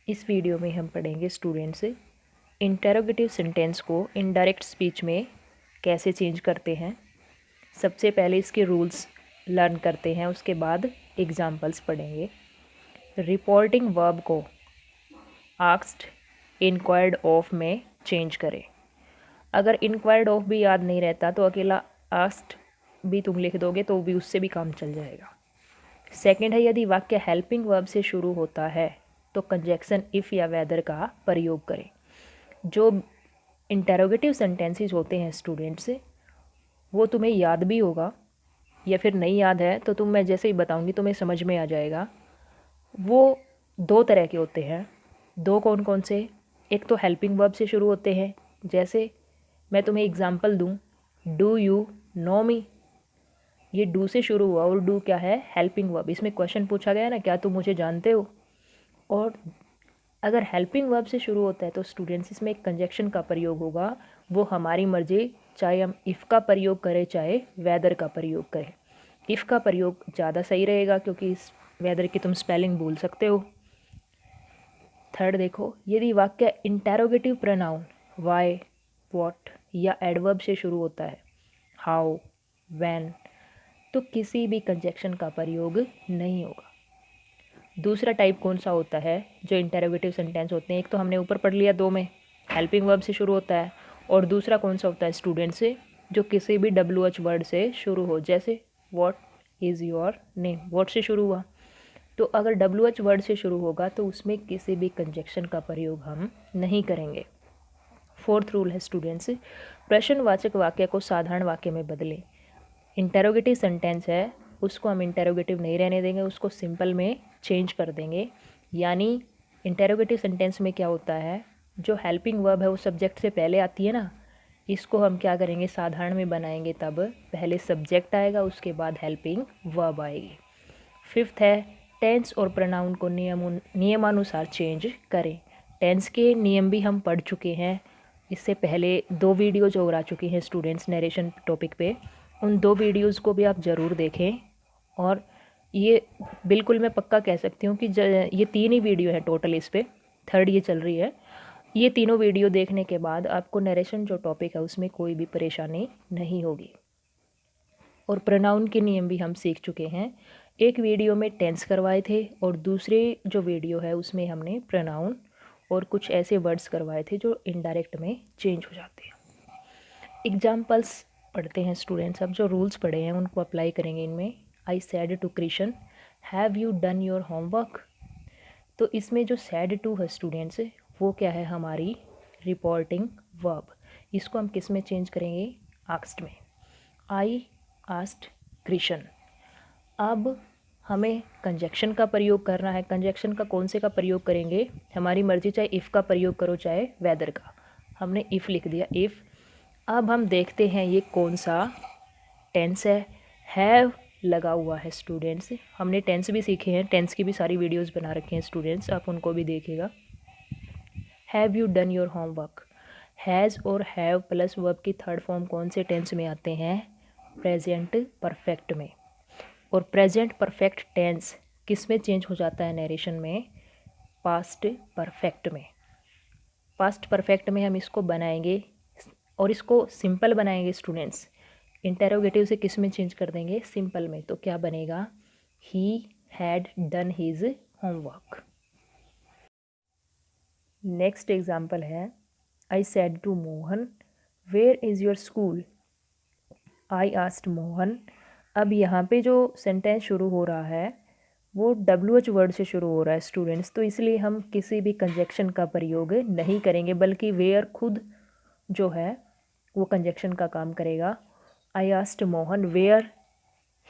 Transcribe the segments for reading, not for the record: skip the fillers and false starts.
इस वीडियो में हम पढ़ेंगे स्टूडेंट्स इंटरोगेटिव सेंटेंस को इनडायरेक्ट स्पीच में कैसे चेंज करते हैं। सबसे पहले इसके रूल्स लर्न करते हैं, उसके बाद एग्जांपल्स पढ़ेंगे। रिपोर्टिंग वर्ब को आस्क्ड, इंक्वायर्ड ऑफ में चेंज करें। अगर इंक्वायर्ड ऑफ भी याद नहीं रहता तो अकेला आस्क्ड भी तुम लिख दोगे तो भी उससे भी काम चल जाएगा। सेकंड है, यदि वाक्य हेल्पिंग वर्ब से शुरू होता है तो कंजक्शन इफ़ या वेदर का प्रयोग करें। जो इंटरोगेटिव सेंटेंसेस होते हैं स्टूडेंट्स, वो तुम्हें याद भी होगा या फिर नहीं याद है तो मैं जैसे ही बताऊंगी तुम्हें समझ में आ जाएगा। वो दो तरह के होते हैं। दो कौन कौन से? एक तो हेल्पिंग वर्ब से शुरू होते हैं, जैसे मैं तुम्हें एग्जांपल दूं, डू यू नो मी। ये डू से शुरू हुआ और डू क्या है? Helping verb. इसमें क्वेश्चन पूछा गया ना, क्या तुम मुझे जानते हो। और अगर हेल्पिंग वर्ब से शुरू होता है तो स्टूडेंट्स इसमें एक कंजक्शन का प्रयोग होगा। वो हमारी मर्जी, चाहे हम इफ़ का प्रयोग करें चाहे वेदर का प्रयोग करें। इफ़ का प्रयोग ज़्यादा सही रहेगा क्योंकि इस वेदर की तुम स्पेलिंग भूल सकते हो। थर्ड देखो, यदि वाक्य इंटेरोगेटिव प्रोनाउन वाई, व्हाट या एडवर्ब से शुरू होता है, हाउ, व्हेन, तो किसी भी कंजक्शन का प्रयोग नहीं होगा। दूसरा टाइप कौन सा होता है? जो इंटेरोगेटिव सेंटेंस होते हैं, एक तो हमने ऊपर पढ़ लिया दो में, हेल्पिंग वर्ब से शुरू होता है, और दूसरा कौन सा होता है स्टूडेंट से? जो किसी भी WH वर्ड से शुरू हो, जैसे what is your name, what से शुरू हुआ। तो अगर WH वर्ड से शुरू होगा तो उसमें किसी भी कंजक्शन का प्रयोग हम नहीं करेंगे। फोर्थ रूल है स्टूडेंट्स, प्रश्नवाचक वाक्य को साधारण वाक्य में बदलें। इंटेरोगेटिव सेंटेंस है, उसको हम इंटेरोगेटिव नहीं रहने देंगे, उसको सिंपल में चेंज कर देंगे। यानी इंटेरोगेटिव सेंटेंस में क्या होता है, जो हेल्पिंग वर्ब है वो सब्जेक्ट से पहले आती है ना, इसको हम क्या करेंगे, साधारण में बनाएंगे। तब पहले सब्जेक्ट आएगा, उसके बाद हेल्पिंग वर्ब आएगी। फिफ्थ है, टेंस और प्रोनाउन को नियमानुसार चेंज करें। टेंस के नियम भी हम पढ़ चुके हैं, इससे पहले 2 वीडियोज और आ चुकी हैं स्टूडेंट्स नरेशन टॉपिक पे। उन 2 वीडियोज़ को भी आप ज़रूर देखें। और ये बिल्कुल मैं पक्का कह सकती हूँ कि ये 3 ही वीडियो है टोटल, इस पर थर्ड ये चल रही है। ये तीनों वीडियो देखने के बाद आपको नरेशन जो टॉपिक है उसमें कोई भी परेशानी नहीं होगी। और प्रोनाउन के नियम भी हम सीख चुके हैं। एक वीडियो में टेंस करवाए थे और दूसरे जो वीडियो है उसमें हमने प्रोनाउन और कुछ ऐसे वर्ड्स करवाए थे जो इनडायरेक्ट में चेंज हो जाते हैं। एग्जाम्पल्स पढ़ते हैं स्टूडेंट्स। अब जो रूल्स पढ़े हैं उनको अप्लाई करेंगे इनमें। I said to Krishna, have you done your homework. तो इसमें जो सैड टू है स्टूडेंट्स, वो क्या है? हमारी रिपोर्टिंग वर्ब। इसको हम किस में चेंज करेंगे? आस्क्ड में। I asked Krishna. अब हमें कंजक्शन का प्रयोग करना है। कंजक्शन का कौन से का प्रयोग करेंगे? हमारी मर्जी, चाहे इफ़ का प्रयोग करो चाहे वेदर का। हमने इफ़ लिख दिया, इफ़। अब हम देखते हैं ये कौन सा टेंस है। हैव लगा हुआ है स्टूडेंट्स। हमने टेंस भी सीखे हैं, टेंस की भी सारी वीडियोस बना रखे हैं स्टूडेंट्स, आप उनको भी देखिएगा। Have you done your homework. Has और हैव प्लस वर्ब की थर्ड फॉर्म कौन से टेंस में आते हैं? प्रेजेंट परफेक्ट में। और प्रेजेंट परफेक्ट टेंस किस में चेंज हो जाता है नरेशन में? पास्ट परफेक्ट में। पास्ट परफेक्ट में हम इसको बनाएंगे और इसको सिंपल बनाएंगे स्टूडेंट्स। इंटेरोगेटिव से किस में चेंज कर देंगे? सिंपल में। तो क्या बनेगा? He had done his homework. Next example है, I said to Mohan, where is your school. I asked Mohan. अब यहाँ पे जो सेंटेंस शुरू हो रहा है वो WH वर्ड से शुरू हो रहा है स्टूडेंट्स, तो इसलिए हम किसी भी कंजक्शन का प्रयोग नहीं करेंगे, बल्कि वेयर खुद जो है वो कंजक्शन का काम करेगा। I asked Mohan where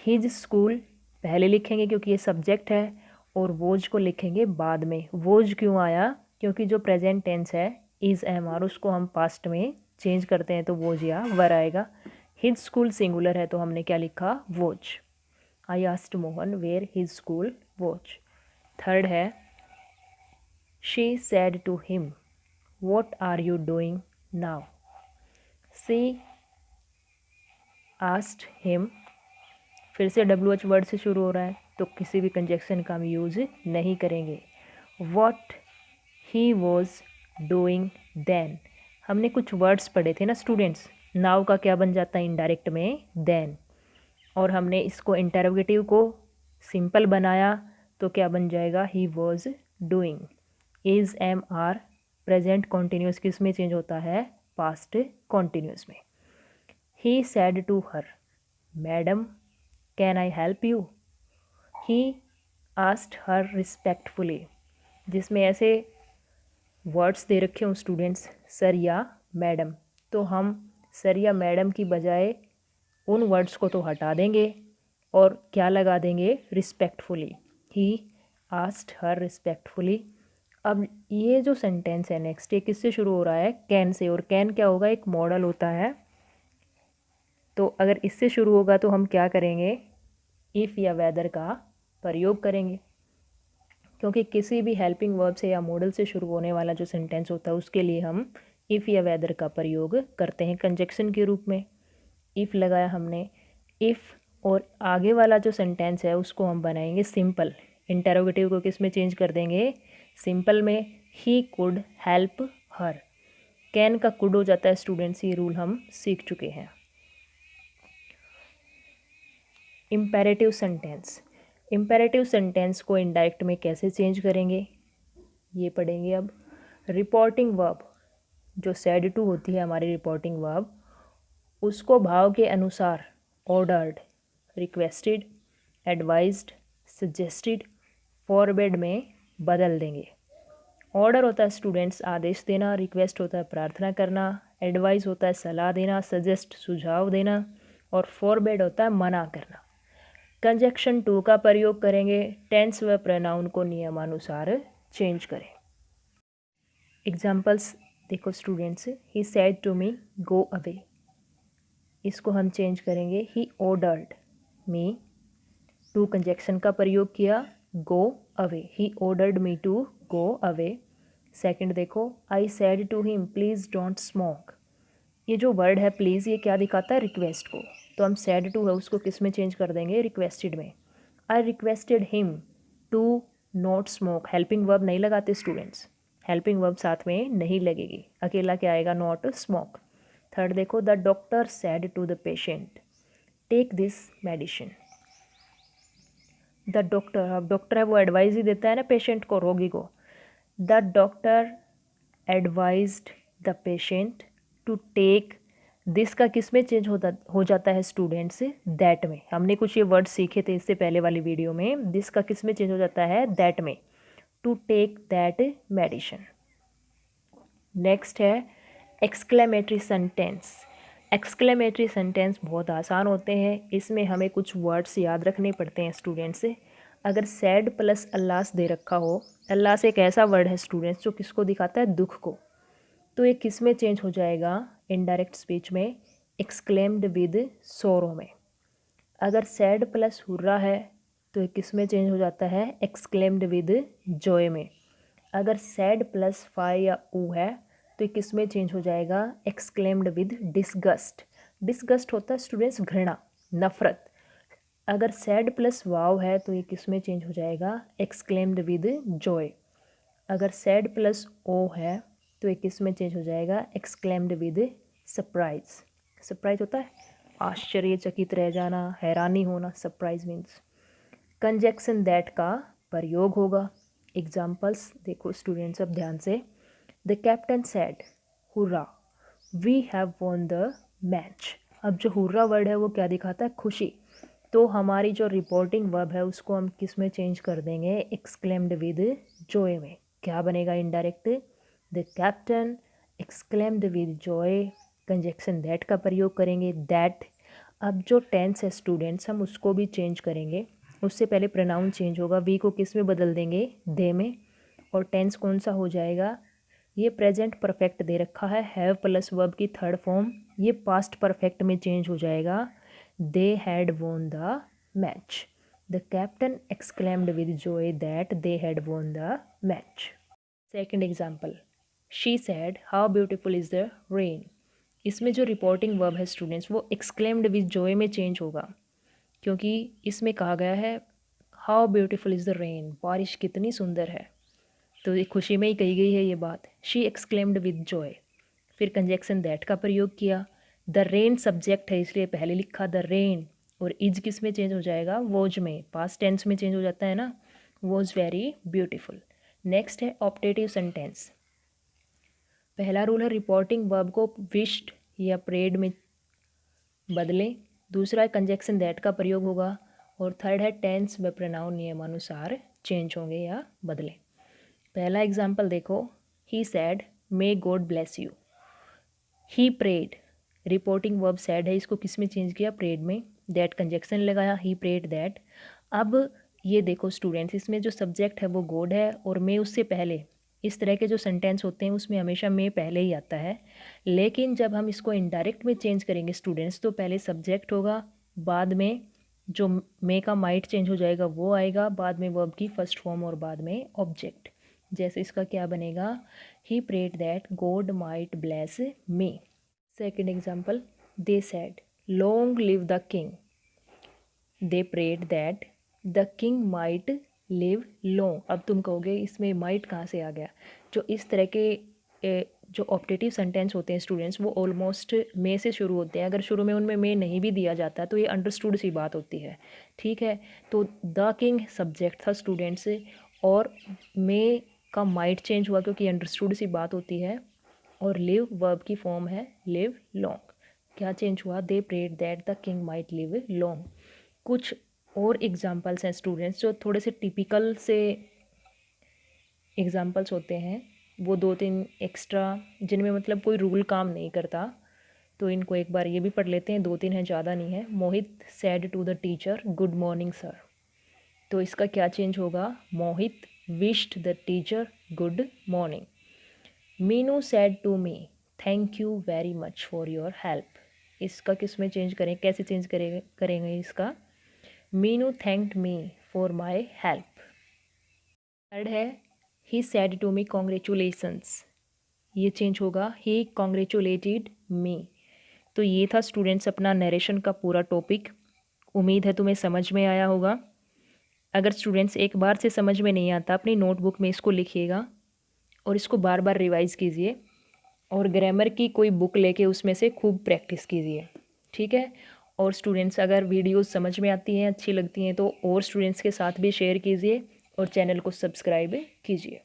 his school पहले लिखेंगे क्योंकि ये सब्जेक्ट है, और वोज को लिखेंगे बाद में। वोज क्यों आया? क्योंकि जो प्रेजेंट टेंस है इज़ एम आर, उसको हम पास्ट में चेंज करते हैं तो वोज या वर आएगा। हिज स्कूल सिंगुलर है तो हमने क्या लिखा? Was. I asked Mohan where his school was. Third है, she said to him, what are you doing now. She asked him, फिर से WH वर्ड से शुरू हो रहा है तो किसी भी कंजक्शन का हम यूज़ नहीं करेंगे। What he was doing then. हमने कुछ वर्ड्स पढ़े थे ना स्टूडेंट्स, नाउ का क्या बन जाता है इनडायरेक्ट में, देन। और हमने इसको इंटरोगेटिव को सिंपल बनाया तो क्या बन जाएगा, he was doing. Is am are present continuous किस में चेंज होता है, पास्ट कॉन्टिन्यूस में। He said to her, madam can I help you. He asked her respectfully, जिसमें ऐसे वर्ड्स दे रखे हों स्टूडेंट्स, सर या मैडम, तो हम सर या मैडम की बजाय उन वर्ड्स को तो हटा देंगे और क्या लगा देंगे, रिस्पेक्टफुली। ही आस्क्ड हर रिस्पेक्टफुली। अब ये जो सेंटेंस है नेक्स्ट, ये किससे शुरू हो रहा है, कैन से, और कैन क्या होगा, एक मॉडल होता है। तो अगर इससे शुरू होगा तो हम क्या करेंगे, इफ़ या वेदर का प्रयोग करेंगे, क्योंकि किसी भी हेल्पिंग वर्ब से या मॉडल से शुरू होने वाला जो सेंटेंस होता है उसके लिए हम इफ़ या वेदर का प्रयोग करते हैं कंजक्शन के रूप में। इफ़ लगाया हमने, इफ़, और आगे वाला जो सेंटेंस है उसको हम बनाएंगे सिंपल। इंटरोगेटिव को किस में चेंज कर देंगे, सिंपल में। He could help her, can का कुड हो जाता है स्टूडेंट्स, ये रूल हम सीख चुके हैं। इम्पेरेटिव सेंटेंस, इम्पेरेटिव सेंटेंस को इनडायरेक्ट में कैसे चेंज करेंगे ये पढ़ेंगे अब। रिपोर्टिंग वर्ब, जो सैड टू होती है हमारी रिपोर्टिंग वर्ब, उसको भाव के अनुसार ordered, requested, advised, suggested, forbid में बदल देंगे। ऑर्डर होता है स्टूडेंट्स आदेश देना, रिक्वेस्ट होता है प्रार्थना करना, एडवाइस होता है सलाह देना, सजेस्ट सुझाव देना, और फॉरबिड होता है मना करना। कंजक्शन टू का प्रयोग करेंगे, टेंस व प्रोनाउन को नियमानुसार चेंज करें। एग्जाम्पल्स देखो students, he said to me go away, इसको हम चेंज करेंगे he ordered me. To conjunction का प्रयोग किया, go away, he ordered me to go away. Second देखो, I said to him please don't smoke, ये जो वर्ड है प्लीज़ ये क्या दिखाता है, रिक्वेस्ट को, तो हम सेड टू है उसको किस में चेंज कर देंगे, रिक्वेस्टेड में। I requested him to not smoke, helping verb नहीं लगाते स्टूडेंट्स, हेल्पिंग वर्ब साथ में नहीं लगेगी, अकेला क्या आएगा, नॉट स्मोक। थर्ड देखो, the doctor said to the patient take this medicine. The doctor, अब डॉक्टर है वो एडवाइस ही देता है ना पेशेंट को, रोगी को। The doctor advised the patient to take, this का किस में चेंज हो जाता है स्टूडेंट्स, दैट में। हमने कुछ ये वर्ड सीखे थे इससे पहले वाली वीडियो में, दिस का किस में चेंज हो जाता है, दैट में, to take that medicine. Next है एक्सक्लेमेटरी सेंटेंस। एक्सक्लेमेटरी सेंटेंस बहुत आसान होते हैं, इसमें हमें कुछ वर्ड्स याद रखने पड़ते हैं स्टूडेंट्स। अगर सैड प्लस अल्लास दे रखा हो, अल्लास एक ऐसा वर्ड है स्टूडेंट्स जो किसको दिखाता है, दुख को, तो ये किस में चेंज हो जाएगा, इनडायरेक्ट स्पीच में, एक्सक्लेम्ड विद सोरो में। अगर सैड प्लस हुर्रा है तो ये किस में चेंज हो जाता है, एक्सक्लेम्ड विद जॉय में। अगर सैड प्लस फाई या ऊ है तो ये किस में चेंज हो जाएगा, एक्सक्लेम्ड विद डिसगस्ट। डिसगस्ट होता है स्टूडेंट्स घृणा, नफरत। अगर सैड प्लस वाव है तो ये किस में चेंज हो जाएगा, एक्सक्लेम्ड विद जॉय। अगर सैड प्लस ओ है तो ये किस में चेंज हो जाएगा, एक्सक्लेम्ड विद सरप्राइज। सरप्राइज होता है आश्चर्यचकित रह जाना, हैरानी होना, सरप्राइज मीन्स। कंजक्शन दैट का प्रयोग होगा। एग्जाम्पल्स देखो स्टूडेंट्स अब ध्यान से। The captain said hurrah we have won the match. अब जो हुर्रा वर्ड है वो क्या दिखाता है, खुशी, तो हमारी जो रिपोर्टिंग वर्ब है उसको हम किस में चेंज कर देंगे, एक्सक्लेम्ड विद जॉय में। क्या बनेगा indirect, the captain exclaimed with Joy. Conjunction that का प्रयोग करेंगे, दैट। अब जो टेंस है स्टूडेंट्स हम उसको भी चेंज करेंगे, उससे पहले प्रोनाउन चेंज होगा, वी को किस में बदल देंगे, दे में। और टेंस कौन सा हो जाएगा, ये प्रेजेंट परफेक्ट दे रखा है, हैव प्लस वर्ब की थर्ड फॉर्म, ये पास्ट परफेक्ट में चेंज हो जाएगा, they had von the match. The captain exclaimed with Joy that they had von the match. Second example, she said how beautiful is the rain. इसमें जो reporting verb है students वो exclaimed with Joy में change होगा, क्योंकि इसमें कहा गया है how beautiful is the rain, बारिश कितनी सुंदर है। तो ये खुशी में ही कही गई है ये बात। She exclaimed with Joy. फिर कंजक्शन दैट का प्रयोग किया। द रेन सब्जेक्ट है इसलिए पहले लिखा द रेन, और इज किस में चेंज हो जाएगा, वॉज में, पास्ट टेंस में चेंज हो जाता है ना, वॉज वेरी ब्यूटीफुल। नेक्स्ट है ऑप्टेटिव सेंटेंस। पहला रूल है रिपोर्टिंग वर्ब को विश्ड या प्रेड में बदलें। दूसरा है कंजक्शन दैट का प्रयोग होगा, और थर्ड है टेंस व प्रोनाउन नियमानुसार चेंज होंगे या बदलें। पहला एग्जाम्पल देखो, he said may God bless you. He prayed, reporting verb said है, इसको किस में चेंज किया, प्रेड में। दैट कंजक्शन लगाया, ही प्रेड दैट। अब ये देखो स्टूडेंट्स, इसमें जो सब्जेक्ट है वो गॉड है और मे उससे पहले। इस तरह के जो सेंटेंस होते हैं उसमें हमेशा मे पहले ही आता है, लेकिन जब हम इसको इनडायरेक्ट में चेंज करेंगे स्टूडेंट्स, तो पहले सब्जेक्ट होगा, बाद में जो मे का माइट चेंज हो जाएगा वो आएगा, बाद में वर्ब की फर्स्ट फॉर्म और बाद में ऑब्जेक्ट। जैसे इसका क्या बनेगा, he prayed that God might bless me. Second example, they said long live the king. They prayed that the king might live long. अब तुम कहोगे इसमें माइट कहाँ से आ गया। जो इस तरह के जो ऑप्टेटिव सेंटेंस होते हैं स्टूडेंट्स, वो ऑलमोस्ट मे से शुरू होते हैं। अगर शुरू में उनमें मे नहीं भी दिया जाता तो ये अंडरस्टूड सी बात होती है, ठीक है। तो द किंग सब्जेक्ट था स्टूडेंट्स, और मे का माइट चेंज हुआ क्योंकि अंडरस्टूड सी बात होती है, और लिव वर्ब की फॉर्म है लिव लॉन्ग। क्या चेंज हुआ, they prayed that the king might live long. कुछ और एग्जाम्पल्स हैं स्टूडेंट्स जो थोड़े से टिपिकल से एग्जाम्पल्स होते हैं, वो 2-3 एक्स्ट्रा, जिनमें मतलब कोई रूल काम नहीं करता, तो इनको एक बार ये भी पढ़ लेते हैं। 2-3 हैं, ज़्यादा नहीं है। Mohit said to the teacher good morning sir. तो इसका क्या चेंज होगा, Mohit wished the teacher good morning. Meenu said to me thank you very much for your help. इसका किस में चेंज करें, कैसे चेंज करेंगे इसका, Meenu thanked me for my help. Third है he said to me congratulations. ये चेंज होगा ही कॉन्ग्रेचुलेटेड मी। तो ये था स्टूडेंट्स अपना नरेशन का पूरा टॉपिक। उम्मीद है तुम्हें समझ में आया होगा। अगर स्टूडेंट्स एक बार से समझ में नहीं आता, अपनी नोटबुक में इसको लिखिएगा और इसको बार बार रिवाइज़ कीजिए, और ग्रामर की कोई बुक लेके उसमें से खूब प्रैक्टिस कीजिए, ठीक है। और स्टूडेंट्स अगर वीडियोस समझ में आती हैं, अच्छी लगती हैं, तो और स्टूडेंट्स के साथ भी शेयर कीजिए और चैनल को सब्सक्राइब कीजिए।